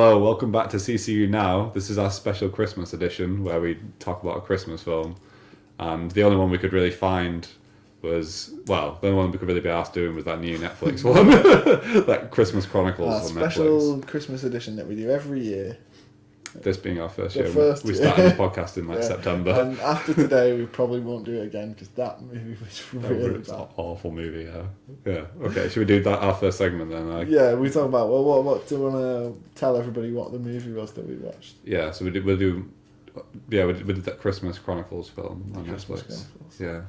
Hello, welcome back to CCU Now. This is our special Christmas edition where we talk about a Christmas film. And the only one we could really find was, well, the only one we could really be asked doing was that new Netflix one. That Christmas Chronicles on special Netflix. Christmas edition that we do every year. This being our first year. First we year. started this podcast in September. And after today, we probably won't do it again because that movie was really It's bad. an awful movie, yeah. Okay, should we do that our first segment then? Yeah, we talk about, well, what do you want to tell everybody what the movie was that we watched? Yeah, so we did that Christmas Chronicles film on Christmas Netflix. Chronicles. Yeah.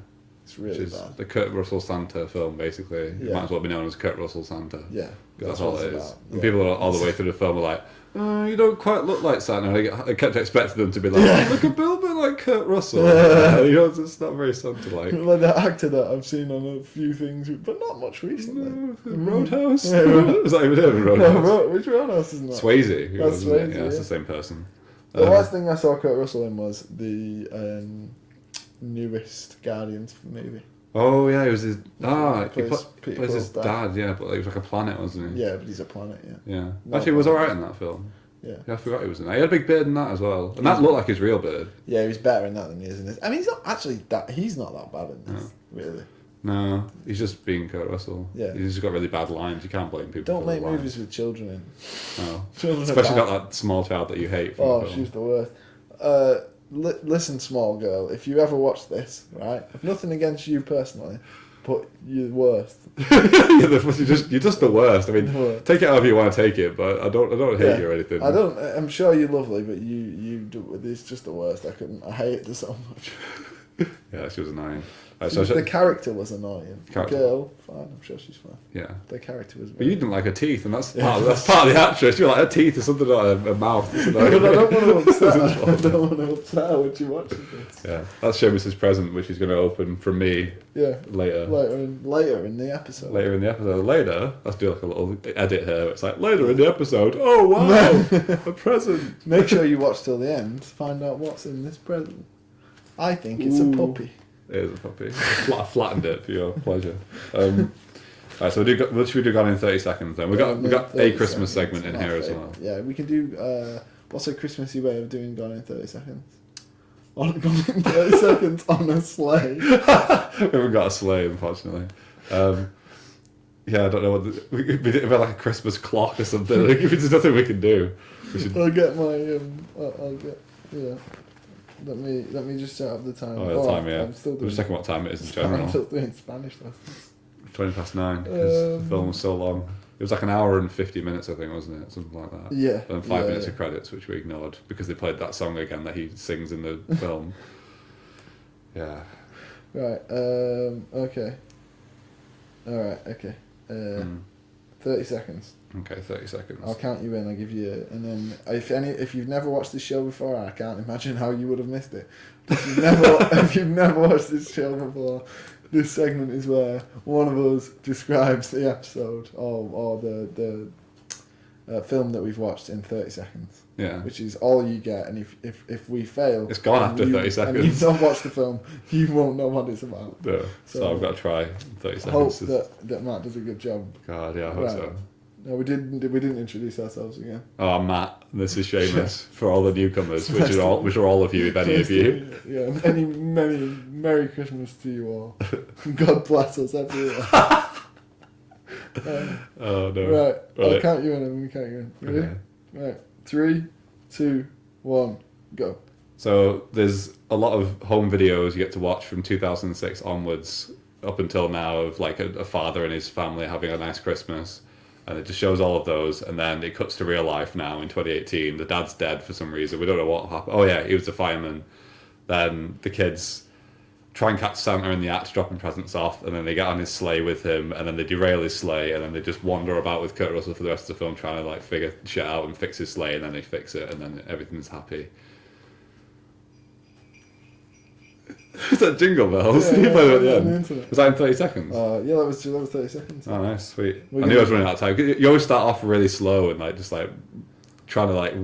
It's really Which is bad. the Kurt Russell Santa film, basically. It Yeah. might as well be known as Kurt Russell Santa. Yeah. That's all what it it's is. about. And Yeah. people are all the way through the film are like, oh, you don't quite look like Santa. And I kept expecting them to be like, you look a little bit like Kurt Russell. You know, it's not very Santa-like. Like the actor that I've seen on a few things, but not much recently. Roadhouse? Yeah, Is that even him in Roadhouse? No, which Roadhouse is that? Swayze. That's Isn't it? Swayze, Yeah, it's yeah. the same person. The last thing I saw Kurt Russell in was the newest Guardians movie. Oh, yeah, he was his... He he plays plays Peter his Quill's dad, yeah, but he was like a planet, wasn't he? Yeah, but he's a planet, yeah. Yeah. No, Actually, he was alright in that film. Yeah. Yeah, I forgot he was in that. He had a big beard in that as well. And that looked like his real beard. Yeah, he's better in that than he is in this. I mean, he's not actually that. He's not that bad in this, really. No, he's just being Kurt Russell. Yeah. He's just got really bad lines. You can't blame people Don't for make the lines. movies with children in. No. Children are Especially bad. got that small child that you hate from Oh, the film. she's the worst. Listen, small girl, if you ever watch this, right? I've nothing against you personally, but you're the worst. you're just the worst. I mean, The worst. take it however you want to take it, but I don't hate you or anything. I'm sure you're lovely, but you do. It's just the worst. I hate it so much. Yeah, she was annoying. The character was annoying. The Character. girl, fine. I'm sure she's fine. Yeah. The character was. But you didn't like her teeth, and that's part of the actress. You're like, her teeth are something like a mouth. But I don't want to upset her. I don't want to upset her when she watches this. Yeah, that's Seamus's present, which he's going to open from me Yeah. later. Later in the episode. Later in the episode. Later, let's do like a little edit here. It's like, later in the episode, oh wow, a present. Make sure you watch till the end to find out what's in this present. I think it's a puppy. It is a puppy. I flattened it for your pleasure. Right, so should we do Gone in 30 Seconds then? We got a Christmas segment in here as well. Yeah, we can do, what's a Christmassy way of doing Gone in 30 Seconds? Gone in 30 Seconds on a sleigh. We haven't got a sleigh, unfortunately. Yeah, I don't know what... We did like a Christmas clock or something. There's nothing we can do. We should... I'll get my, yeah. Let me just set up the time. Oh, the time, yeah. I'm still I'm doing, just checking what time it is in general. I'm still doing Spanish lessons. 20 past 9, because the film was so long. It was like an hour and 50 minutes, I think, wasn't it? Something like that. Yeah. And 5 minutes of credits, which we ignored, because they played that song again that he sings in the film. Yeah. Right, okay. Alright, okay. 30 seconds. Okay, 30 seconds. I'll count you in, I'll give you... And then, if you've never watched this show before, I can't imagine how you would have missed it. If you've never watched this show before, this segment is where one of us describes the episode or the film that we've watched in 30 seconds. Yeah. Which is all you get, and if we fail... It's gone after 30 seconds. And you've not watched the film, you won't know what it's about. No. So I've got to try 30 I seconds. hope that Matt does a good job. God, yeah, I hope so. No, we didn't introduce ourselves again. Oh, I'm Matt. This is Seamus for all the newcomers, which are all of you, if any of you. Yeah, many Merry Christmas to you all. God bless us everyone. Oh no! Right, I'll count you in. I'm gonna count you in. Ready? Okay. Right, 3, 2, 1, go. So there's a lot of home videos you get to watch from 2006 onwards, up until now, of like a father and his family having a nice Christmas. And it just shows all of those, and then it cuts to real life now in 2018. The dad's dead for some reason. We don't know what happened. Oh yeah, he was a fireman. Then the kids try and catch Santa in the act, dropping presents off, and then they get on his sleigh with him, and then they derail his sleigh, and then they just wander about with Kurt Russell for the rest of the film, trying to like figure shit out and fix his sleigh, and then they fix it, and then everything's happy. Is that Jingle Bells? Yeah, You played it at the on the end. internet. Was that in 30 seconds? Yeah, that was 30 seconds. Oh, nice, sweet. We're I knew I was gonna- running out of time. You always start off really slow and like just like trying to like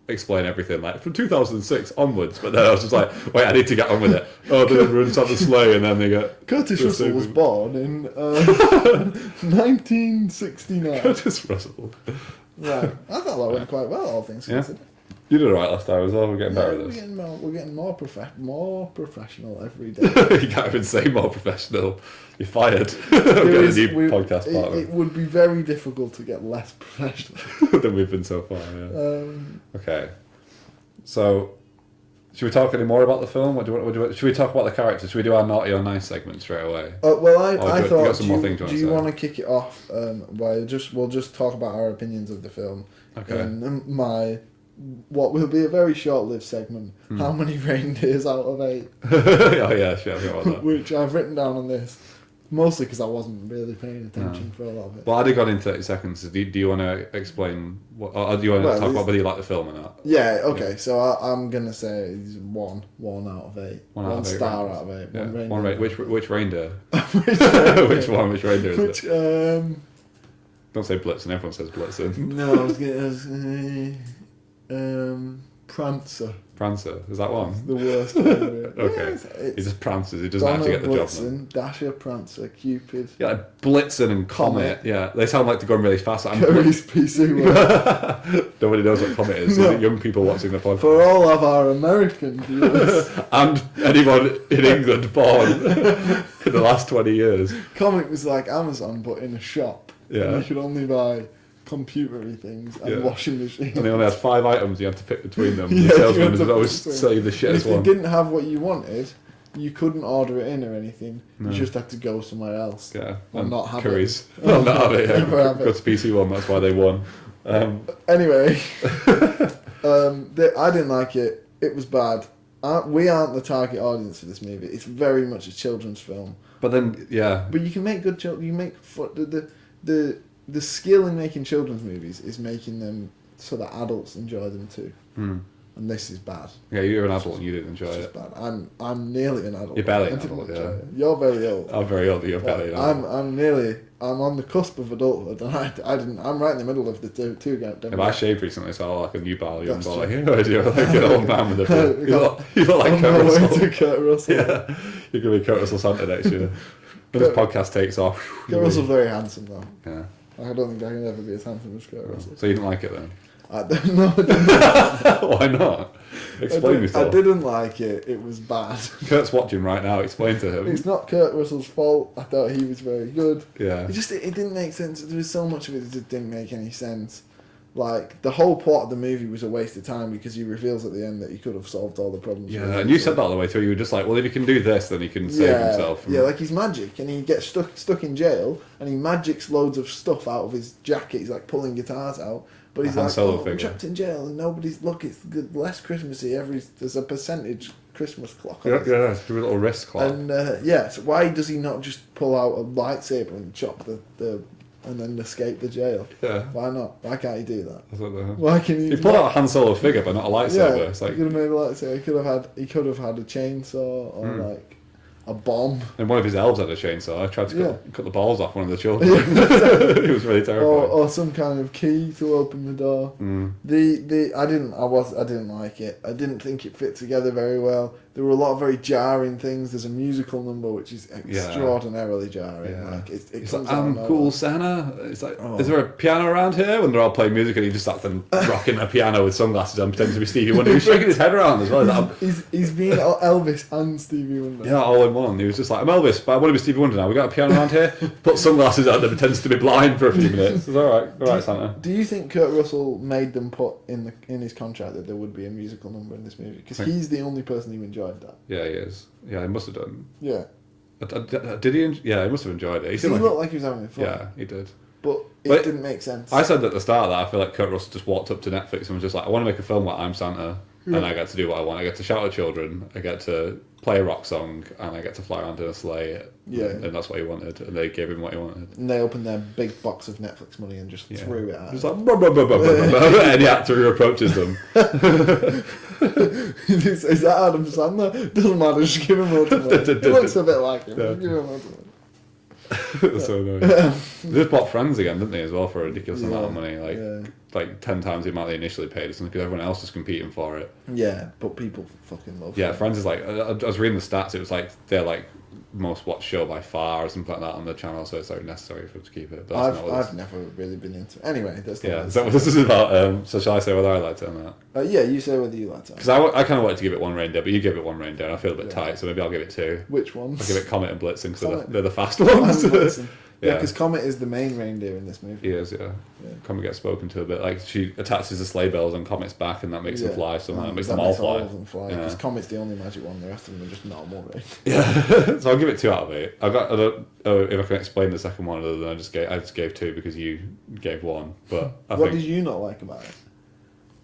explain everything like from 2006 onwards, but then I was just like, wait, I need to get on with it. Oh, then it runs on the sleigh, and then they get Curtis Russell was born in 1969. Curtis Russell. Right. I thought that went quite well, all things considered. You did alright last time as well. We're getting better at We're this. getting more professional every day. You can't even say more professional. You're fired. We've got a new podcast partner. It would be very difficult to get less professional than we've been so far, yeah. Okay. So, should we talk any more about the film? Should we talk about the characters? Should we do our naughty or nice segment straight away? Well, I thought, do you want to kick it off by we'll just talk about our opinions of the film. Okay. And what will be a very short-lived segment, how many reindeers out of 8? Oh yeah, sure, I forgot about that. Which I've written down on this, mostly because I wasn't really paying attention for a lot of it. Well, I'd have gone in 30 seconds. Do you want to explain, or do you want to talk about whether you like the film or not? Yeah, okay, so I'm going to say it's 1 out of 8. One star out of 8. Yeah. One reindeer. Which reindeer? Which one? Which reindeer is it? Which, Don't say Blitzen, everyone says Blitzen. No, I was going to Prancer. Prancer, is that one? The worst reindeer. Okay. Yeah, He just prances, he doesn't actually get the job done. Blitzen, Dasher, Prancer, Cupid. Yeah, like Blitzen and Comet. Yeah, they sound like they're going really fast. Curry's PC one. Nobody knows what Comet is. No. Young people watching the podcast. For all of our American viewers. And anyone in England born in the last 20 years. Comet was like Amazon, but in a shop. Yeah. And you could only buy computery things and washing machines. And they only had 5 items you had to pick between them. Yeah, The salesman you had would to always pick sell you the And shittest if you one. didn't have what you wanted, you couldn't order it in or anything. No. You just had to go somewhere else. Yeah, Or and not have curries. it. Well, not have it. Yeah. Never have it. Got to PC one. That's why they won. Anyway, I didn't like it. It was bad. We aren't the target audience for this movie. It's very much a children's film. But then, yeah. But you can make good children. You make the skill in making children's movies is making them so that adults enjoy them too. And this is bad. Yeah, you're an adult and you didn't enjoy It's it. bad. I'm nearly an adult. You're barely I an didn't adult, enjoy yeah. it. You're very old. I'm very old, you're barely an adult. I'm on the cusp of adulthood, and I'm right in the middle of the two Yeah, but I shaved recently, so I look like a newborn young That's boy. true. You're like an old man with a beard. You look like on Kurt my way Russell. to Kurt Russell. Yeah, you're going to be Kurt Russell Santa next year. When this podcast takes off. Kurt Russell's very handsome though. Yeah. I don't think I can ever be as handsome as Kurt Russell. So you didn't like it then? I didn't. Why not? Explain yourself. I didn't like it. It was bad. Kurt's watching right now. Explain to him. It's not Kurt Russell's fault. I thought he was very good. Yeah. It didn't make sense. There was so much of it that just didn't make any sense. Like, the whole plot of the movie was a waste of time because he reveals at the end that he could have solved all the problems. Yeah, and you said that all the way through. You were just like, well, if he can do this, then he can save himself. Yeah, like he's magic, and he gets stuck in jail, and he magics loads of stuff out of his jacket. He's like pulling guitars out, but he's like, I'm trapped in jail, and nobody's it's good, less Christmassy. There's a percentage Christmas clock. Yeah, it's a little wrist clock. And so why does he not just pull out a lightsaber and chop the and then escape the jail? Yeah. Why not? Why can't he do that? I don't know. Why can he? He pulled out a Han Solo figure, but not a lightsaber. Yeah, It's like, he could have made a lightsaber. He could have had a chainsaw or like a bomb. and one of his elves had a chainsaw. I tried to cut the balls off one of the children. Yeah. He was really terrifying. Or some kind of key to open the door. I didn't like it. I didn't think it fit together very well. There were a lot of very jarring things. There's a musical number which is extraordinarily jarring. Yeah. Like It's like, I'm cool Santa. It's like, is there a piano around here? When they're all playing music and he just starts then rocking a piano with sunglasses on, pretending to be Stevie Wonder. He's shaking his head around as well. He's being Elvis and Stevie Wonder. Yeah, all in one. He was just like, I'm Elvis, but I want to be Stevie Wonder now. We got a piano around here. Put sunglasses on and pretends to be blind for a few minutes. It's all right, Santa. Do you think Kurt Russell made them put in his contract that there would be a musical number in this movie? Because he's the only person who enjoyed that. Yeah, he is. Yeah, he must have done. Yeah. Did he? Yeah, he must have enjoyed it. He looked like he was having fun. Yeah, he did. But it didn't make sense. I said at the start that I feel like Kurt Russell just walked up to Netflix and was just like, I want to make a film where I'm Santa, and I get to do what I want. I get to shout at children, I get to play a rock song, and I get to fly around in a sleigh. Yeah. And that's what he wanted, and they gave him what he wanted. And they opened their big box of Netflix money and just threw it at him. Just like, blah, blah, blah, blah, blah, blah, any actor who approaches them. Is that Adam Sandler? Doesn't matter, just give him more money. It looks a bit like him. Yeah. Give him more money. So annoying. They just bought Friends again, didn't they, as well, for a ridiculous amount of money, like 10 times the amount they initially paid, because everyone else was competing for it. Yeah, but people fucking love Friends is like, I was reading the stats, it was like, they're like most watched show by far or something like that on the channel, so it's like necessary for it to keep it. But that's I've never really been into it. Anyway, that's not is that what this is about? So shall I say whether I liked it or not? Yeah, you say whether you liked it. Because I kind of wanted to give it one reindeer, but you give it one reindeer, and I feel a bit tight, so maybe I'll give it two. Which ones? I'll give it Comet and Blitzen because they're the fast ones. Yeah, because Comet is the main reindeer in this movie. He is, yeah. Comet gets spoken to a bit. Like, she attaches the sleigh bells on Comet's back, and that makes them fly somehow. It makes them all fly. Because Comet's the only magic one, the rest of them are just normal reindeer. Yeah, so I'll give it 2 out of 8. I don't know if I can explain the second one other than I just gave 2 because you gave 1. But what did you not like about it?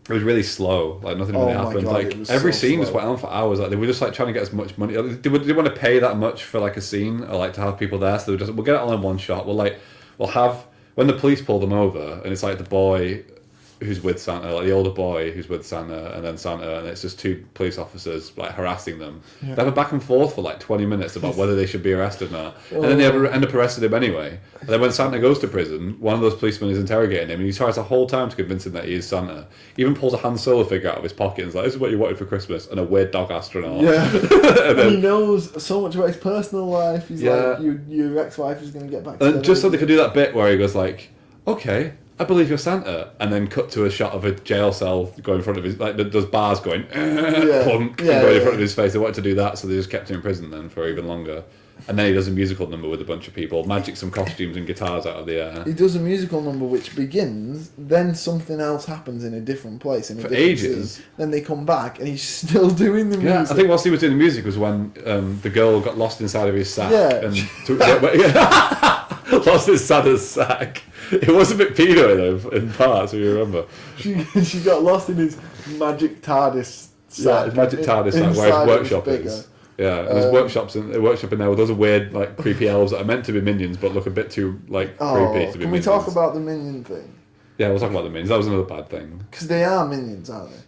It was really slow. Like nothing really happened. God, like every scene just went on for hours. Like they were just like trying to get as much money. They want to pay that much for like a scene or like to have people there. So we'll get it all in one shot. We'll have when the police pull them over and it's like the boy who's with Santa, like the older boy who's with Santa, and then Santa, and it's just 2 police officers like harassing them. Yeah. They have a back and forth for like 20 minutes about whether they should be arrested or not, and then they end up arresting him anyway. And then when Santa goes to prison, one of those policemen is interrogating him, and he tries the whole time to convince him that he is Santa. He even pulls a Han Solo figure out of his pocket and is like, "This is what you wanted for Christmas," and a weird dog astronaut. Yeah, and then, he knows so much about his personal life. He's like, your ex-wife is going to get back. And just so they could do that bit where he goes like, "Okay, I believe you're Santa," and then cut to a shot of a jail cell going in front of his, like those bars going, plunk, going in front of his face. They wanted to do that, so they just kept him in prison then for even longer. And then he does a musical number with a bunch of people, magic some costumes and guitars out of the air. He does a musical number which begins, then something else happens in a different place in a different ages. Scene. Then they come back and he's still doing the music. Yeah, I think whilst he was doing the music was when the girl got lost inside of his sack. And lost inside his sack. It was a bit pedo though in parts, if you remember. She got lost in his magic TARDIS sack. Yeah, his magic TARDIS sack where his workshop is. Yeah, and there's workshop in there with those weird, like, creepy elves that are meant to be minions but look a bit too, like, creepy to be minions. Can we talk about the minion thing? Yeah, we'll talk about the minions. That was another bad thing. Because they are minions, aren't they?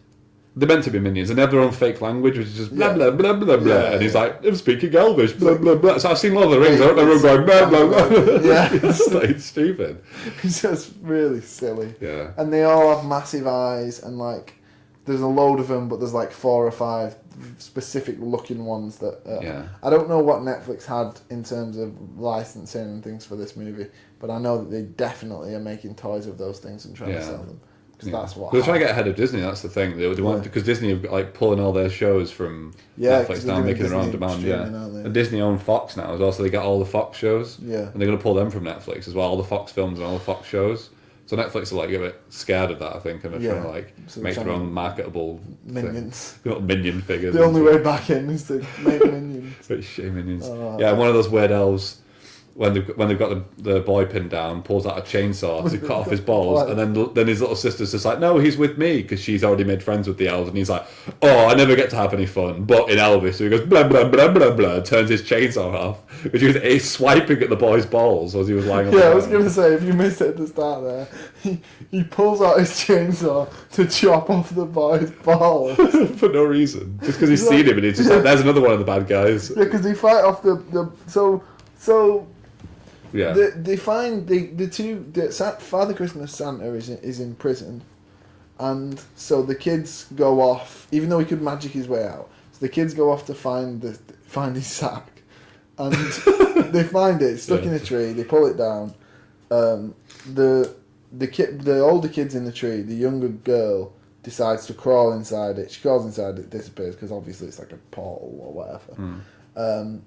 They're meant to be minions, and they have their own fake language, which is just blah, blah, blah, blah, blah. And he's like, I'm speaking Elvish, blah, blah, blah. So I've seen Lord of the Rings, everyone going, blah, blah, blah. Yeah. It's stupid. It's just really silly. Yeah. And they all have massive eyes, and, like, there's a load of them, but there's, like, 4 or 5 specific looking ones that I don't know what Netflix had in terms of licensing and things for this movie, but I know that they definitely are making toys of those things and trying to sell them because that's what they're trying to get ahead of Disney. That's the thing. They want because Disney are like pulling all their shows from Netflix now, making their own demand. And Disney own Fox now as well, so they got all the Fox shows. Yeah, and they're going to pull them from Netflix as well, all the Fox films and all the Fox shows. So Netflix are like a bit scared of that, I think, and they're trying to like make their own marketable minions, little minion figures. The only way back in is to make minions. But shit minions. One of those weird elves when they've got the boy pinned down, pulls out a chainsaw to cut off his balls, and then his little sister's just like, no, he's with me, because she's already made friends with the elves, and he's like, oh, I never get to have any fun, but in Elvis, so he goes blah blah blah blah blah, turns his chainsaw off, which he was swiping at the boy's balls as he was lying on the ground. I was going to say, if you missed it at the start there, he pulls out his chainsaw to chop off the boy's balls. For no reason. Just because he's seen him and he's just like, there's another one of the bad guys. Yeah, because they fight off so yeah. They find Father Christmas Santa is in prison, and so the kids go off, even though he could magic his way out. So the kids go off to find his sack, and they find it stuck in a tree. They pull it down. The older kid's in the tree. The younger girl decides to crawl inside it. She crawls inside it, disappears because obviously it's like a portal or whatever.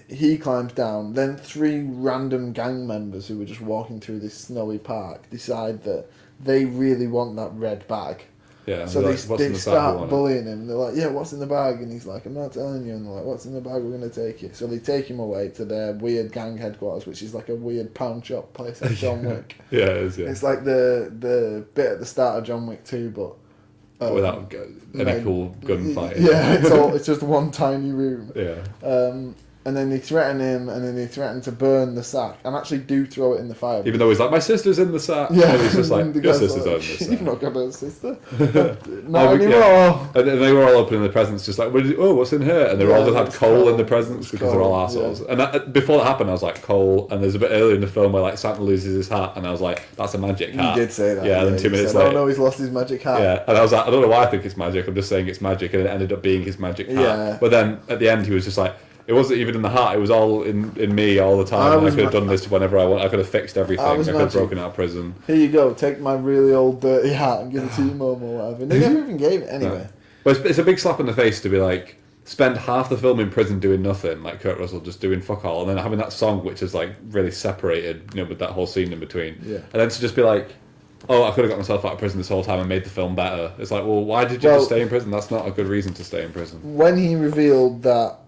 He climbs down. Then 3 random gang members who were just walking through this snowy park decide that they really want that red bag. Yeah. So they start bullying him. They're like, yeah, what's in the bag? And he's like, I'm not telling you. And they're like, what's in the bag? We're going to take it. So they take him away to their weird gang headquarters, which is like a weird pound shop place like John Wick. Yeah, it is, yeah. It's like the bit at the start of John Wick 2, but without any cool gunfight. Yeah, it's just one tiny room. Yeah. And then they threaten him, and then they threaten to burn the sack, and actually do throw it in the fire. Even though he's like, my sister's in the sack. Yeah. And he's just like, your sister's in the sack. You've not got a sister. Not anymore. Yeah. And they were all opening the presents, just like, what's in here? And they all just had coal in the presents because they're all assholes. Yeah. And before that happened, I was like, coal. And there's a bit earlier in the film where like Santa loses his hat, and I was like, that's a magic hat. You did say that. Yeah, and then 2 minutes later. Oh no, he's lost his magic hat. Yeah, and I was like, I don't know why I think it's magic. I'm just saying it's magic, and it ended up being his magic hat. Yeah. But then at the end, he was just like, It wasn't even in the hat. It was all in me all the time. I could have done this whenever I want. I could have fixed everything. I could have broken out of prison. Here you go. Take my really old dirty hat and give it to your mum or whatever. They never even gave it anyway. But it's a big slap in the face to be like, spend half the film in prison doing nothing, like Kurt Russell just doing fuck all, and then having that song which is like really separated, you know, with that whole scene in between. Yeah. And then to just be like, oh, I could have got myself out of prison this whole time and made the film better. It's like, well, why did you just stay in prison? That's not a good reason to stay in prison. When he revealed that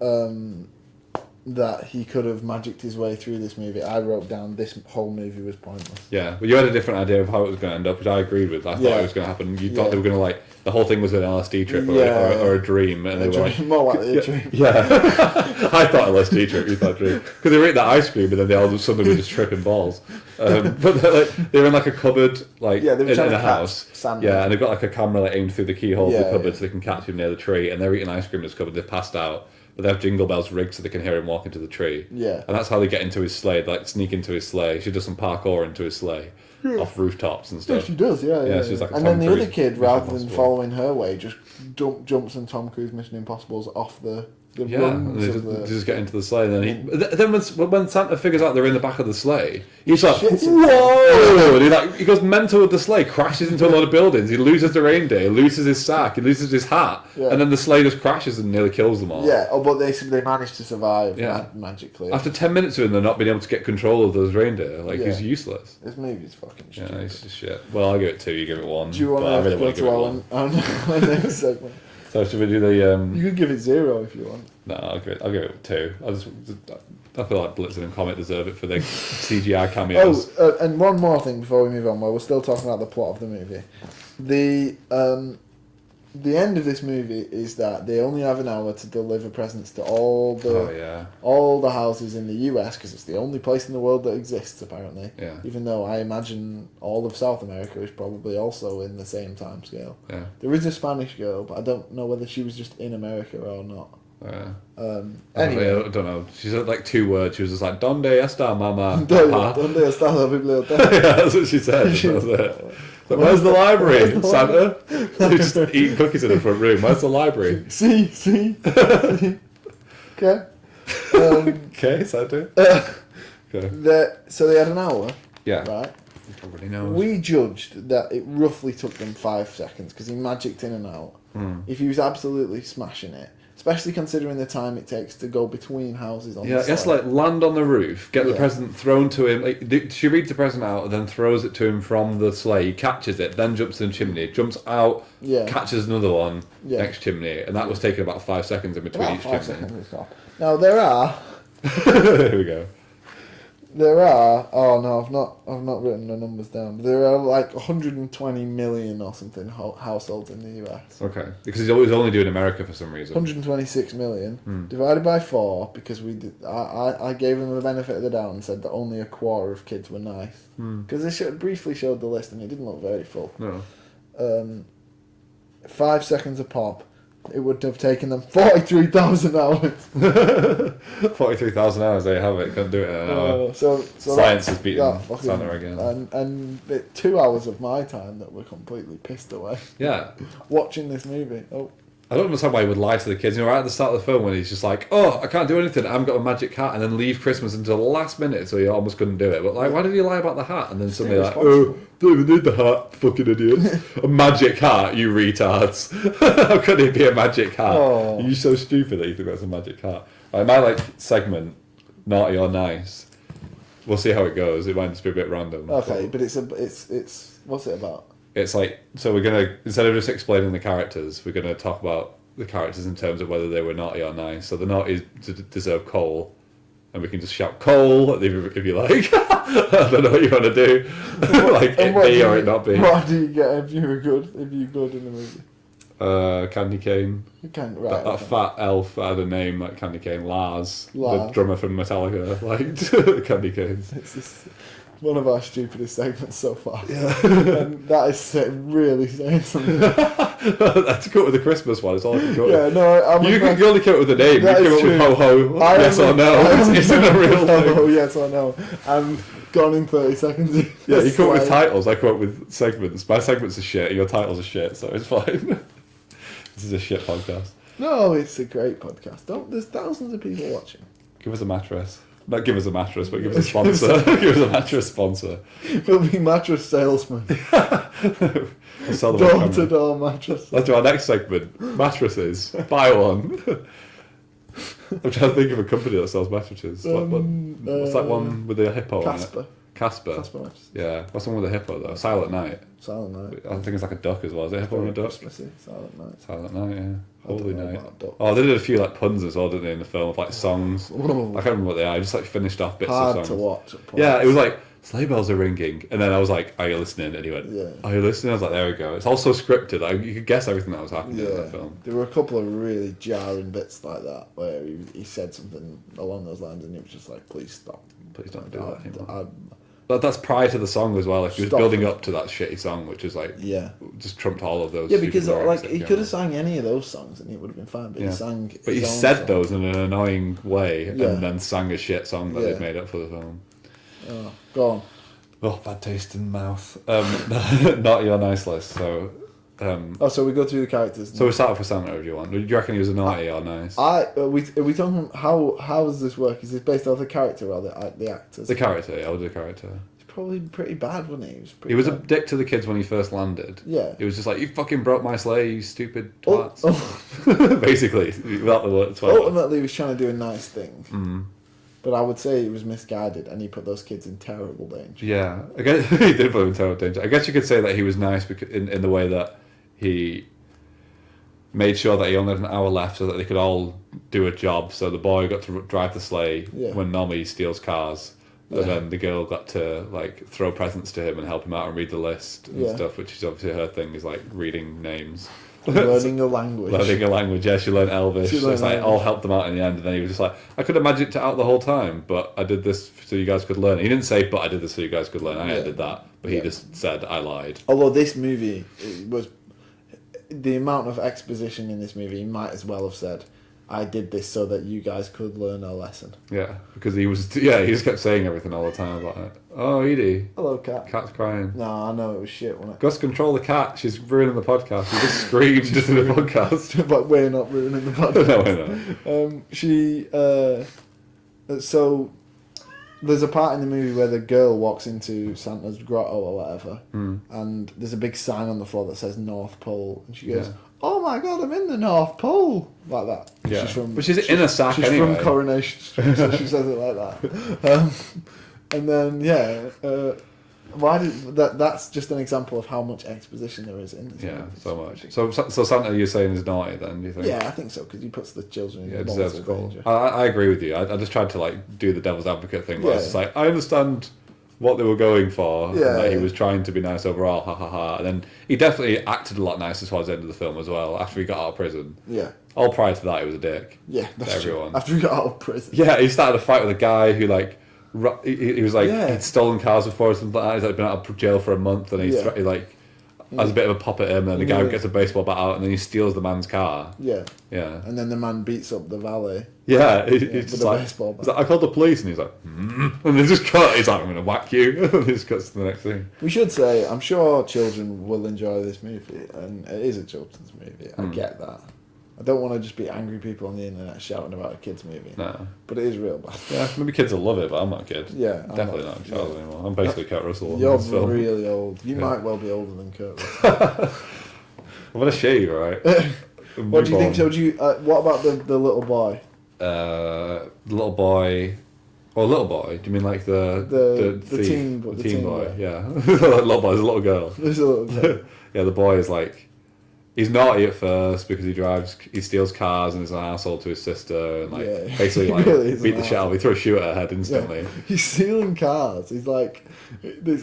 that he could have magicked his way through this movie, I wrote down this whole movie was pointless. Yeah, but you had a different idea of how it was going to end up, which I agreed with. I thought it was going to happen. You thought they were going to, like, the whole thing was an LSD trip or a dream, and they were like, more likely a dream. Yeah, I thought LSD trip. You thought dream because they were eating that ice cream, and then they all of a sudden were just tripping balls. But they were in like a cupboard, like they were in a house. Sandman. Yeah, and they've got like a camera like aimed through the keyhole of the cupboard so they can catch him near the tree, and they're eating ice cream in this cupboard. They've passed out. But they have jingle bells rigged so they can hear him walk into the tree. Yeah. And that's how they get into his sleigh, like sneak into his sleigh. She does some parkour into his sleigh off rooftops and stuff. Yeah, she does, yeah. She's like a and Tom then the Cruise other kid, Mission rather than Impossible. following her way, just jumps in Tom Cruise Mission Impossible's off the rungs they of just, just get into the sleigh. And then when Santa figures out they're in the back of the sleigh, he's like, shits whoa! And he goes mental with the sleigh, crashes into a lot of buildings. He loses the reindeer, he loses his sack, he loses his hat, and then the sleigh just crashes and nearly kills them all. Yeah, but they managed to survive magically. After 10 minutes of him, they're not being able to get control of those reindeer. Like, he's useless. This movie's fucking stupid. Yeah, it's just shit. Well, I'll give it 2, you give it 1. Do you want to go to our next segment? So should we do the... You could give it 0 if you want. No, I'll give it 2. I feel like Blitzen and Comet deserve it for their CGI cameos. And one more thing before we move on, while we're still talking about the plot of the movie. The end of this movie is that they only have an hour to deliver presents to all the houses in the US, because it's the only place in the world that exists, apparently. Yeah. Even though I imagine all of South America is probably also in the same time scale. Yeah. There is a Spanish girl, but I don't know whether she was just in America or not. Anyway, I don't know. She said like 2 words. She was just like, "Donde está, mamá?" Donde está la biblioteca? Yeah, that's what she said. That was it. Like, where's the library, Santa? He's just eating cookies in the front room. Where's the library? See. Okay. Okay, Santa. Okay. So they had an hour. Yeah. Right. Everybody knows. We judged that it roughly took them 5 seconds because he magicked in and out. If he was absolutely smashing it, especially considering the time it takes to go between houses on the I guess like land on the roof, get the present thrown to him. Like, she reads the present out and then throws it to him from the sleigh. He catches it, then jumps in the chimney, jumps out, catches another one next chimney, and that was taking about 5 seconds in between each chimney. Now there are. Here we go. There are. Oh no, I've not written the numbers down. But there are like 120 million or something households in the US. Okay, because he's always only doing America for some reason. 126 million divided by 4, because I gave them the benefit of the doubt and said that only a quarter of kids were nice, because they briefly showed the list and it didn't look very full. No. 5 seconds a pop. It would have taken them 43,000 hours. 43,000 hours, there you have it. Couldn't do it in an hour. So Science has beaten Santa again. And 2 hours of my time that were completely pissed away. Yeah. Watching this movie. I don't understand why he would lie to the kids. You know, right at the start of the film when he's just like, "Oh, I can't do anything. I haven't got a magic hat," and then leave Christmas until the last minute, so he almost couldn't do it. But like, why did he lie about the hat? And then suddenly like, "Oh, don't even need the hat, fucking idiots! A magic hat, you retards! How could it be a magic hat? Oh. You're so stupid that you think that's a magic hat." Like, my segment, naughty or nice. We'll see how it goes. It might just be a bit random. Okay, but it's what's it about? It's like, so we're going to, instead of just explaining the characters, we're going to talk about the characters in terms of whether they were naughty or nice. So the naughty deserve coal, and we can just shout coal if you like. I don't know what you want to do. Like, it be or it not be. What do you get if you're good in the movie? Candy Cane. That fat elf had a name like Candy Cane. Lars, the drummer from Metallica, liked Candy Canes. It's one of our stupidest segments so far. Yeah. And that is really saying something. That's good with the Christmas one. It's all I can go with. Yeah, no, you can only come up with the name. That you come up with ho ho. Yes or no. It's a real thing. Oh, yes or no. And gone in 30 seconds. Yeah, you come up with titles. I come up with segments. My segments are shit. Your titles are shit, so it's fine. This is a shit podcast. No, it's a great podcast. There's thousands of people watching. Give us a mattress. Not give us a mattress, but give us a sponsor. Give us a mattress sponsor. We'll be mattress salesmen. We'll sell them Door-to-door mattress. Let's do our next segment. Mattresses. Buy one. I'm trying to think of a company that sells mattresses. What's that one with the hippo Casper. on it? Casper. Casper mattress. Yeah. What's the one with the hippo though? Silent Night. Silent Night. I think it's like a duck as well. Is it a hippo and a duck? Christmassy. Silent Night. Silent Night, yeah. Holy know Night. about ducks. Oh, they did a few like puns as well, didn't they, in the film, with like songs. I can't remember what they are. I just like finished off bits Hard of songs. to watch. At points. Yeah, it was like sleigh bells are ringing, and then I was like, "Are you listening?" And he went, Yeah. "Are you listening?" I was like, "There we go." It's also scripted. Like, you could guess everything that was happening in the film. There were a couple of really jarring bits like that where he said something along those lines, and he was just like, "Please stop. Please don't do that anymore." But that's prior to the song as well. Like he was building up to that shitty song, which is like just trumped all of those. Yeah, because like he could have sang any of those songs and it would have been fine. But he sang. But he said those in an annoying way, and then sang a shit song that they'd made up for the film. Oh, go on. Oh, bad taste in the mouth. Not your nice list. So. So we go through the characters. So we start off with Santa. If you want, do you reckon he was a naughty or nice? Are we talking how does this work? Is this based off the character or the actors? The character, yeah, the character. He's probably pretty bad, wasn't he? He was a dick to the kids when he first landed. Yeah. He was just like, "You fucking broke my sleigh, you stupid twats." Basically, without the word twat. Ultimately, he was trying to do a nice thing. Mm. But I would say he was misguided, and he put those kids in terrible danger. Yeah, I guess he did put them in terrible danger. I guess you could say that he was nice because in the way that he made sure that he only had an hour left so that they could all do a job. So the boy got to drive the sleigh when normally he steals cars. And then the girl got to like throw presents to him and help him out and read the list and stuff, which is obviously her thing, is like reading names. Learning a language. Learning a language, yeah, she learned Elvish. So it's like all helped them out in the end, and then he was just like, I could have magicked it out the whole time, but I did this so you guys could learn. He didn't say, but I did this so you guys could learn. I did that. But he just said, I lied. Although this movie was... The amount of exposition in this movie, he might as well have said, I did this so that you guys could learn a lesson. Yeah, because he just kept saying everything all the time about it. Oh, Edie. Hello, cat. Cat's crying. No, I know it was shit, wasn't it? Gus, control the cat. She's ruining the podcast. She just screamed just in the podcast. But we're not ruining the podcast. No, we're not. So... There's a part in the movie where the girl walks into Santa's grotto or whatever, and there's a big sign on the floor that says North Pole, and she goes, "Oh my God, I'm in the North Pole!" like that. Yeah, she's in a sack she's anyway. She's from Coronation Street, so she says it like that. And then why did that's just an example of how much exposition there is in this movie. So much. So Santa, you're saying, is naughty then? Do you think? Yeah, I think so, because he puts the children in deserves danger. I agree with you. I just tried to like do the devil's advocate thing. Where it's like, I understand what they were going for. Yeah, and he was trying to be nice overall. Ha ha ha. And then he definitely acted a lot nicer towards the end of the film as well. After he got out of prison. Yeah. All prior to that, he was a dick. Yeah, that's to everyone. True. After he got out of prison. Yeah, he started a fight with a guy who like. He was like he'd stolen cars before or something like that. He's like been out of jail for a month, and he like has a bit of a pop at him, and the guy gets a baseball bat out, and then he steals the man's car. Yeah. And then the man beats up the valet. Yeah, he's just like, baseball bat. He's like, I called the police, and he's like, and they just cut. He's like, I'm gonna whack you, and he just cuts to the next thing. We should say, I'm sure children will enjoy this movie, and it is a children's movie. I get that. I don't want to just be angry people on the internet shouting about a kid's movie. No. But it is real bad. Yeah, maybe kids will love it, but I'm not a kid. Yeah. Definitely not a child anymore. I'm basically Kurt Russell. You're really old. You might well be older than Kurt Russell. I'm gonna shave, right? What do you think? So what about the little boy? The little boy... Oh, little boy? Do you mean like the thief? The teen boy, yeah. Little boy, there's a little girl. There's a little girl. Yeah, the boy is like... He's naughty at first because he steals cars and is an asshole to his sister and like basically like really beat the shit out of him. He throws a shoe at her head instantly. Yeah. He's stealing cars. He's like,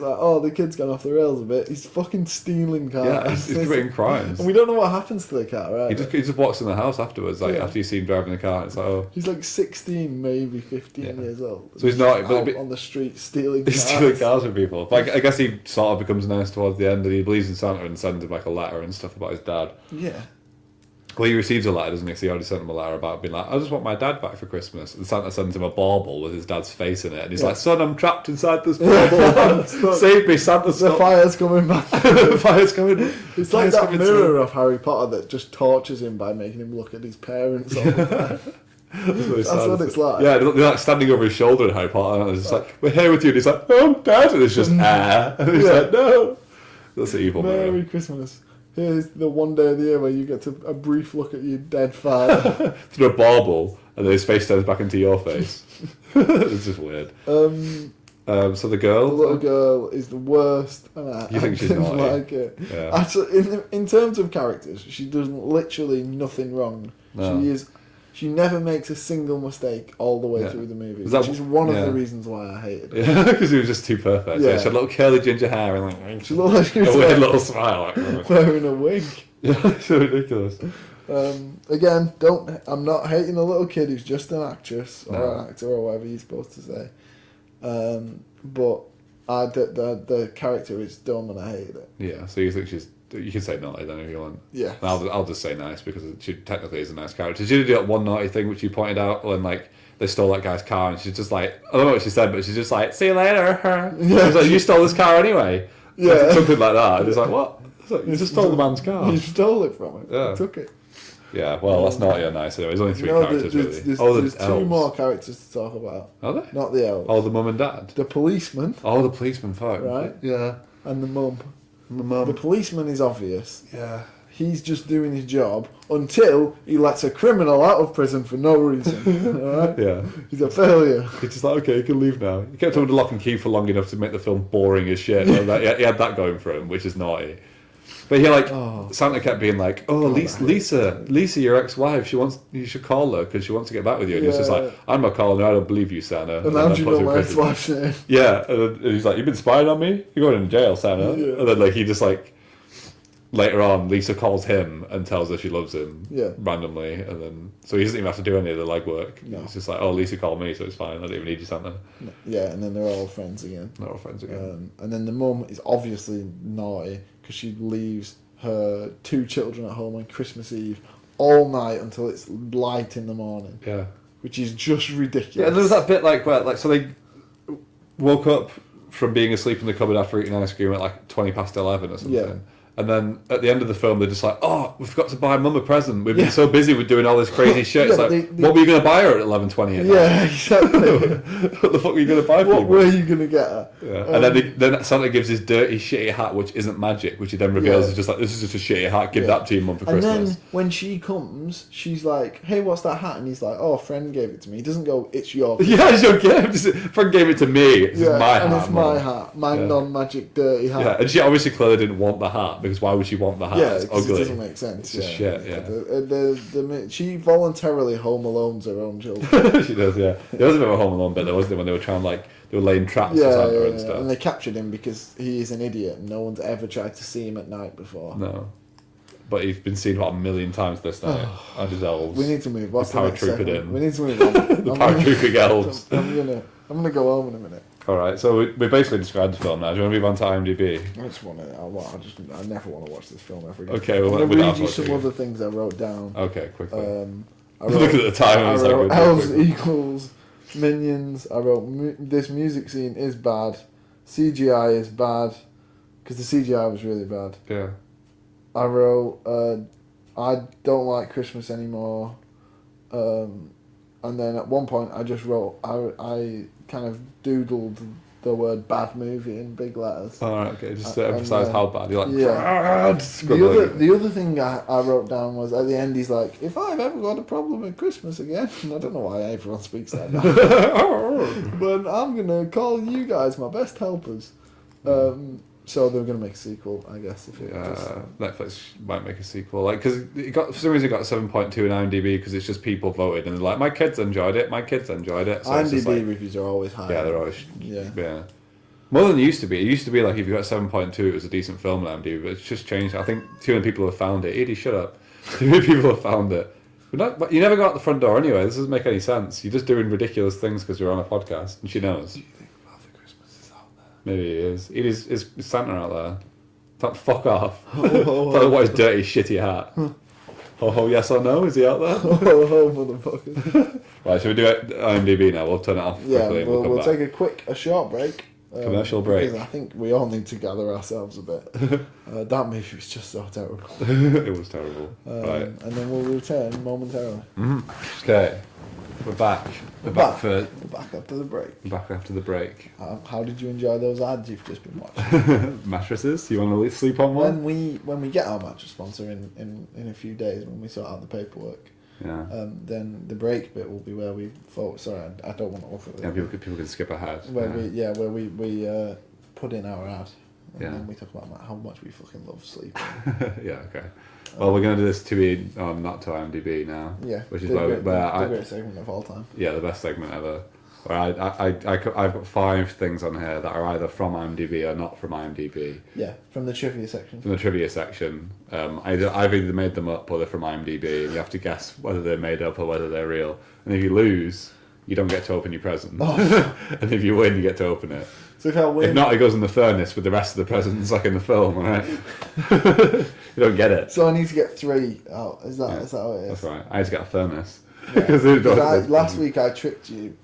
oh, the kid's gone off the rails a bit. He's fucking stealing cars. Yeah, he's committing crimes. And we don't know what happens to the car, right? He just walks in the house afterwards, like after you see him driving the car. It's like, oh, he's like 16, maybe 15 years old. So he's naughty, but on the street stealing cars. He's stealing cars from people. But I guess he sort of becomes nice towards the end, and he believes in Santa and sends him like a letter and stuff about his dad. Yeah. Well, he receives a letter, doesn't he? 'Cause he already sent him a letter about being like, I just want my dad back for Christmas. And Santa sends him a bauble with his dad's face in it. And he's like, son, I'm trapped inside this bauble. Save me, Santa, The stop. fire's coming back. The fire's coming. It's like that mirror of Harry Potter that just tortures him by making him look at his parents all the time. That's what it's like. Yeah, they're like standing over his shoulder in Harry Potter. And it's just like, we're here with you. And he's like, oh, Dad. And it's just air. And he's like, no. That's the evil mirror. Merry Christmas. Here's the one day of the year where you get a brief look at your dead father. Through a bauble, and then his face turns back into your face. It's just weird. So the girl? The little girl is the worst, and I think she's didn't naughty? like it. Yeah. Actually, in terms of characters, she does literally nothing wrong. No. She never makes a single mistake all the way through the movie, which is one of the reasons why I hated it. Yeah, because he was just too perfect. Yeah. She had little curly ginger hair and like She looked like she was a weird little smile. Like, wearing a wig. yeah, so ridiculous. Again, I'm not hating the little kid who's just an actress or an actor or whatever you're supposed to say. But the character is dumb and I hated it. Yeah, so you think you can say naughty then if you want. Yeah. I'll just say nice because she technically is a nice character. She did that one naughty thing which you pointed out when like they stole that guy's car and she's just like, I don't know what she said, but she's just like, see you later. Yeah. She's like, you stole this car anyway. Yeah. Something like that. And it's like, what? It's like, you just stole the man's car. You stole it from him. Yeah. You took it. Yeah, well, that's naughty or nice. There's only three characters, really. There's two more characters to talk about. Are there? Not the elves. Oh, the mum and dad? The policeman. Oh, the policeman, fuck. Right? Yeah. And the mum. The mum. The policeman is obvious. Yeah. He's just doing his job until he lets a criminal out of prison for no reason. Alright? Yeah. He's a failure. He's just like, okay, you can leave now. He kept him under lock and key for long enough to make the film boring as shit. Like, he had that going for him, which is naughty. But he Santa kept being like, oh, Lisa, your ex-wife, you should call her because she wants to get back with you. And he's just like, I'm not calling her, I don't believe you, Santa. And how do you know my ex-wife's name? Yeah, and he's like, you've been spying on me? You're going to jail, Santa. Yeah. And then like he just like, later on, Lisa calls him and tells her she loves him randomly. And then, so he doesn't even have to do any of the legwork. No. It's just like, oh, Lisa called me, so it's fine. I don't even need you, Santa. Yeah, and then they're all friends again. They're all friends again. And then the mum is obviously naughty because she leaves her 2 children at home on Christmas Eve all night until it's light in the morning. Yeah. Which is just ridiculous. Yeah, and there was that bit like where, like, so they woke up from being asleep in the cupboard after eating ice cream at like 11:20 or something. Yeah. And then at the end of the film, they're just like, oh, we forgot to buy Mum a present. We've been so busy with doing all this crazy shit. It's like, what were you going to buy her at 11:20 at night? Yeah, exactly. What the fuck were you going to buy for What were you going to get her? Yeah. And then Santa gives his dirty, shitty hat, which isn't magic, which he then reveals is just like, this is just a shitty hat. Give that to your mum for Christmas. And then when she comes, she's like, hey, what's that hat? And he's like, oh, a friend gave it to me. He doesn't go, it's your gift. Yeah, it's your gift. Friend gave it to me. It's my hat. And it's my hat. My non-magic dirty hat. Yeah, and she obviously clearly didn't want the hat, because why would she want the hat? Yeah, it's ugly. It doesn't make sense. It's just shit, she voluntarily home alones her own children. She does, yeah. There was a bit of a Home Alone bit there, wasn't it, when they were trying, like, they were laying traps for Santa and stuff. And they captured him because he is an idiot and no one's ever tried to see him at night before. No. But he's been seen about 1 million times this night. And his elves. We need to move. What's the paratroopered in. We need to move on. The paratrooping elves. I'm gonna go home in a minute. Alright, so we basically described the film now. Do you want to move on to IMDb? I never want to watch this film ever again. Okay, well, I'm going to read you some other things I wrote down. Okay, quickly. I wrote, Look at the time. I wrote elves equals Minions. I wrote this music scene is bad. CGI is bad. Because the CGI was really bad. Yeah. I wrote I don't like Christmas anymore. And then at one point I just wrote, I kind of doodled the word bad movie in big letters. Alright, okay, just to emphasise how bad. You're like, The other thing I wrote down was at the end he's like, if I've ever got a problem with Christmas again, and I don't know why everyone speaks like that, but I'm going to call you guys my best helpers. So they're going to make a sequel, I guess. Netflix might make a sequel, like, because for some reason it got 7.2 in IMDb because it's just people voted and they're like, my kids enjoyed it. So IMDb reviews are always high. Yeah, they're always more than it used to be. It used to be like if you got 7.2, it was a decent film on IMDb, but it's just changed. I think too many people have found it. Edie, shut up. Too many people have found it. But you never go out the front door anyway. This doesn't make any sense. You're just doing ridiculous things because you're on a podcast, and she knows. Maybe it is. Is Santa out there? Fuck off. What his dirty, shitty hat. Ho ho, yes or no? Is he out there? Oh, motherfucker. Right, should we do it IMDb now? We'll turn it off quickly Yeah, and we'll come we'll back. take a short break. Commercial break. Because I think we all need to gather ourselves a bit. That movie was just so terrible. It was terrible. Right. And then we'll return momentarily. Okay. We're back. We're back We're back after the break. back after the break. How did you enjoy those ads you've just been watching? Mattresses? You want to sleep on one? When we get our mattress sponsor in a few days, when we sort out the paperwork, Yeah. then the break bit will be where we sorry, I don't want to look at it. Yeah, people can skip ahead. Where we put in our ad, and Yeah. then we talk about how much we fucking love sleep. Yeah, okay. Well, we're going to do this not to IMDb now. Yeah, Which is the where great segment of all time. Yeah, the best segment ever. Where I've got 5 things on here that are either from IMDb or not from IMDb. Yeah, from the trivia section. From the trivia section. I've either made them up or they're from IMDb, and you have to guess whether they're made up or whether they're real. And if you lose, you don't get to open your present. Oh. And if you win, you get to open it. So if I win, If not, it goes in the furnace with the rest of the presents, like in the film, right? You don't get it. so I need to get 3 out. Is that how it is? That's right. I had to get a furnace. Yeah. 'Cause Last week I tricked you.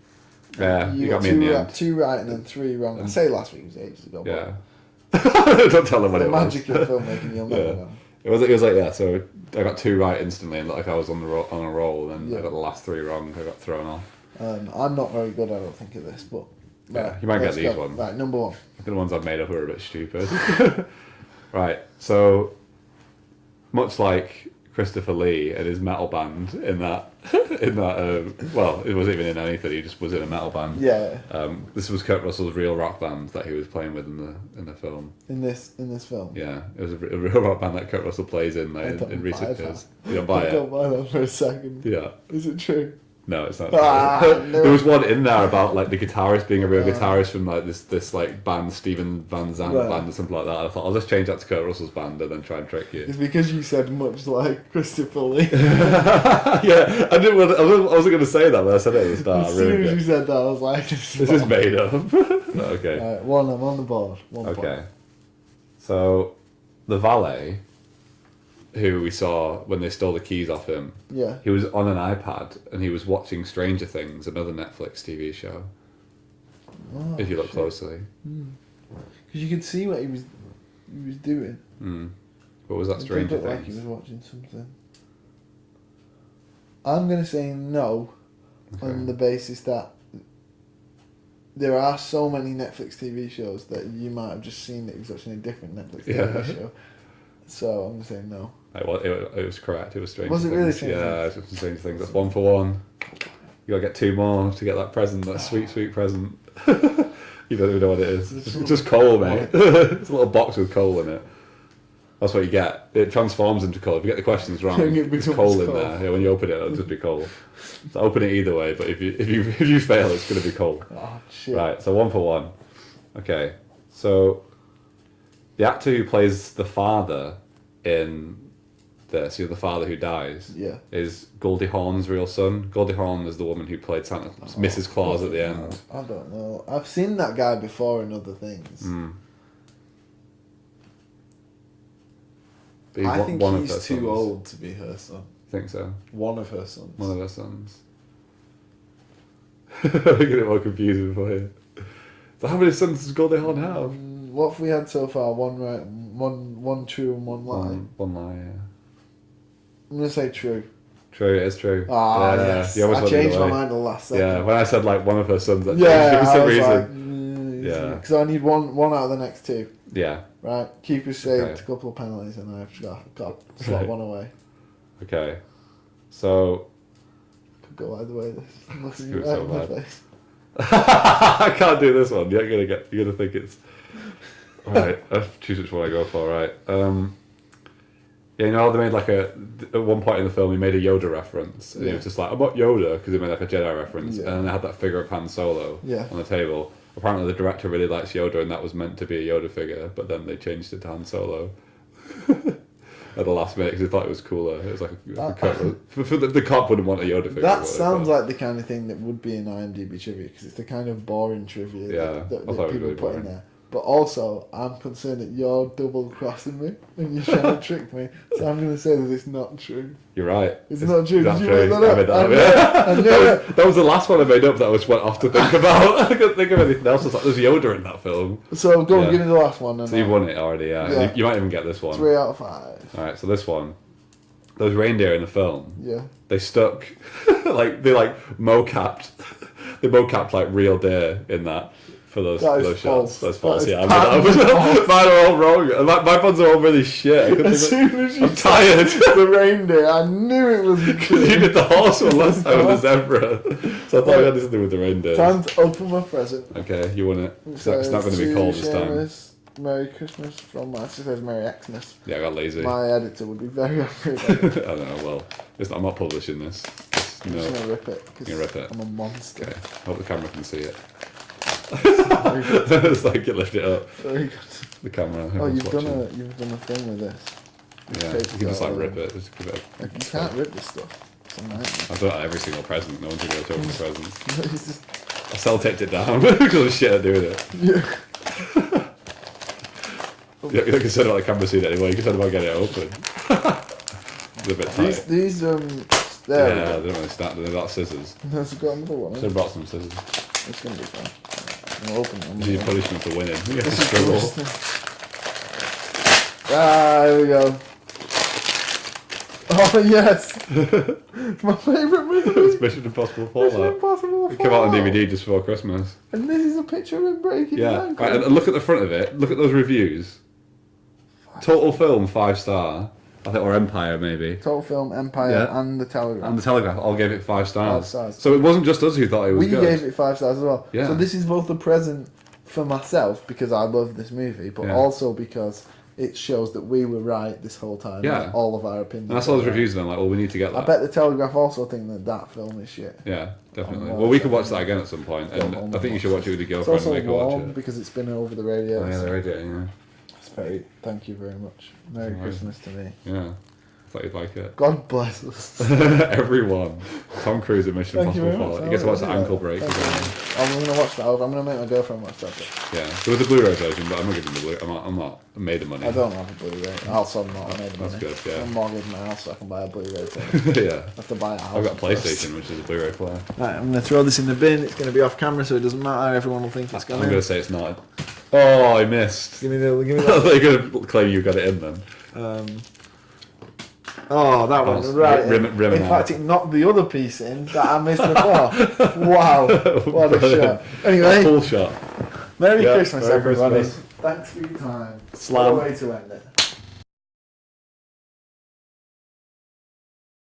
Yeah, you got me 2 in the end. 2 right and then 3 wrong. I say last week, it was ages ago. Yeah. Don't tell them what The it was. magic of filmmaking, you'll never Yeah. know. It was like that. So I got 2 right instantly, and like I was on a roll. And then I got the last 3 wrong. I got thrown off. I'm not very good, I don't think, at this, but Yeah, you might get these ones. Right, number 1. The ones I've made up are a bit stupid. Right. So much like Christopher Lee and his metal band in that well, it wasn't even in anything. He just was in a metal band. Yeah. This was Kurt Russell's real rock band that he was playing with in the film. In this film. Yeah, it was a real rock band that Kurt Russell plays in in recent years. You don't buy I it? don't buy that for a second. Yeah. Is it true? No, it's not. No. There was one in there about like the guitarist being a real guitarist from like this like band, Steven Van Zandt band or something like that. I thought I'll just change that to Kurt Russell's band and then try and trick you. It's because you said much like Christopher Lee. Yeah, I wasn't going to say that, but I said it at the start. As soon as you said that, I was like, This is made up. Okay. Right, 1, I'm on the board. 1 point. Okay. So, the valet, who we saw when they stole the keys off him, Yeah. he was on an iPad and he was watching Stranger Things, another Netflix TV show. Oh, If you look closely. Because you could see what he was doing. What was that It Stranger looked like he Things? was watching something. I'm going to say no on the basis that there are so many Netflix TV shows that you might have just seen that he was watching a different Netflix TV show. So I'm going to say no. It was correct. It was Stranger Was it Things. really Stranger Yeah, it was Stranger Things. That's 1 for 1. You gotta get 2 more to get that present, that sweet, sweet present. You don't even know what it is. It's just coal, mate. It's a little box with coal in it. That's what you get. It transforms into coal. If you get the questions wrong, It there's becomes coal in coal. there. Yeah, when you open it, it'll just be coal. So open it either way, but if you fail, it's gonna be coal. Oh, shit. Right, so 1 for 1. Okay, so the actor who plays the father in this, the father who dies, Yeah. is Goldie Hawn's real son. Goldie Hawn is the woman who played Santa, Mrs. Claus at the end. I don't know. I've seen that guy before in other things. But he's I think one of he's her too sons. old to be her son. Think so. One of her sons. One of her sons. I'm getting it more confusing for you. So how many sons does Goldie Hawn have? What have we had so far? 1 right, one true and 1 lie. One lie, yeah. I'm going to say true. True, it is true. Ah, Yeah, yes. you almost I went the changed other my way. mind the last second. Yeah, when I said like one of her sons, that Yeah, changed for I some was reason. like, Yeah. because I need one out of the next 2. Yeah, Right, keeper saved Okay. a couple of penalties, and I've got slot Right. 1 away. okay. So, Could go either way. This looking Screw you it right so in my bad. face. I can't do this one. You're gonna think it's right. I'll choose which one I go for. Right. Yeah, you know how they made like at one point in the film he made a Yoda reference, and he was just like, "I'm not Yoda," because he made like a Jedi reference, Yeah. and then they had that figure of Han Solo Yeah. on the table. Apparently, the director really likes Yoda, and that was meant to be a Yoda figure, but then they changed it to Han Solo. At the last minute, because they thought it was cooler. It was like the cop wouldn't want a Yoda figure. That sounds like the kind of thing that would be in IMDb trivia, because it's the kind of boring trivia Yeah, I that thought it was people really put in boring. there. But also, I'm concerned that you're double crossing me and you're trying to trick me. So I'm going to say that it's not true. You're right. It's not true. Did you make that up? I made that up. Yeah. That was the last one I made up that I just went off to think about. I couldn't think of anything else. I was like, there's Yoda in that film. So go on, give me the last one. So you've won it already, yeah. You might even get this one. 3 out of 5. Alright, so this one. Those reindeer in the film. Yeah. They stuck, they mocapped. They mocapped like real deer in that. For those shots. False. That's false, That yeah. Mine are all wrong. My ones are all really shit. As soon as you I'm tired. The reindeer, I knew it was true. You did the horse one last time with the zebra. So I thought we had this to do with the reindeer. Time to open my present. Okay, you won it. It's not going to be cold this time. Merry Christmas from my sister says Merry Xmas. Yeah, I got lazy. My editor would be very happy about it. I don't know, well, I'm not publishing this. I'm just going to rip it. You're gonna rip it? I'm a monster. Okay, hope the camera can see it. It's like you lift it up. Very good. The camera. Oh, you've done a thing with this. Yeah, you can just rip it. Just give it you can't rip this stuff. It's a nightmare. I've done it on every single present. No one's going to open the presents. I self-taped it down because of the shit at doing it. Yeah. You don't concerned about the camera seeing it anyway. You're concerned about getting it open. It's a bit tight. These yeah, they don't really stand. They're not scissors. There's got another one. Should have brought some scissors. It's going to be fun. I'll open it. This is your punishment for winning. You have to This struggle. Here we go. Oh, yes! My favourite movie! It's Mission Impossible Fallout. Mission Impossible It came out on DVD just before Christmas. And this is a picture of him breaking his ankle. Right, and look at the front of it. Look at those reviews. Total film 5-star. I think, or Empire maybe. Total Film, Empire, and The Telegraph. And The Telegraph all gave it 5 stars. 5 stars. So it wasn't just us who thought it was good. We gave it 5 stars as well. Yeah. So this is both a present for myself because I love this movie, but also because it shows that we were right this whole time. Yeah. Like, all of our opinions. And I saw those reviews and I'm like, well, we need to get that. I bet The Telegraph also think that film is shit. Yeah, definitely. Well, we could watch that again at some point, and I think you should watch it with your It's girlfriend also and make her watch warm it. because it's been over the radio. Oh, yeah, the radio, yeah. It's very. Thank you very much. Merry Christmas to me. Yeah. Thought you'd like it. God bless us. Everyone. Tom Cruise in Mission Impossible Fallout. You get to watch the ankle break again. I'm going to watch that over. I'm going to make my girlfriend watch that bit. Yeah. There was a Blu-ray version, but I'm not getting the Blu-ray. I'm not made the money. I don't have a Blu-ray. Also, I'm not made the money. That's good, yeah. I'm mortgaging my house so I can buy a Blu-ray player. Yeah. I have to buy a house. I've got a PlayStation, which is a Blu-ray player. Right, I'm going to throw this in the bin. It's going to be off camera, so it doesn't matter. Everyone will think it's I'm gone going in. to say it's not. Oh, I missed. Give me the. I thought you were going to claim you got it in then. Oh, that one, right. In fact, it knocked the other piece in that I missed before. Wow, what a shot. Anyway, Full shot. Merry Christmas, Merry everybody. Christmas. Thanks for your time. Slam. What a way to end it.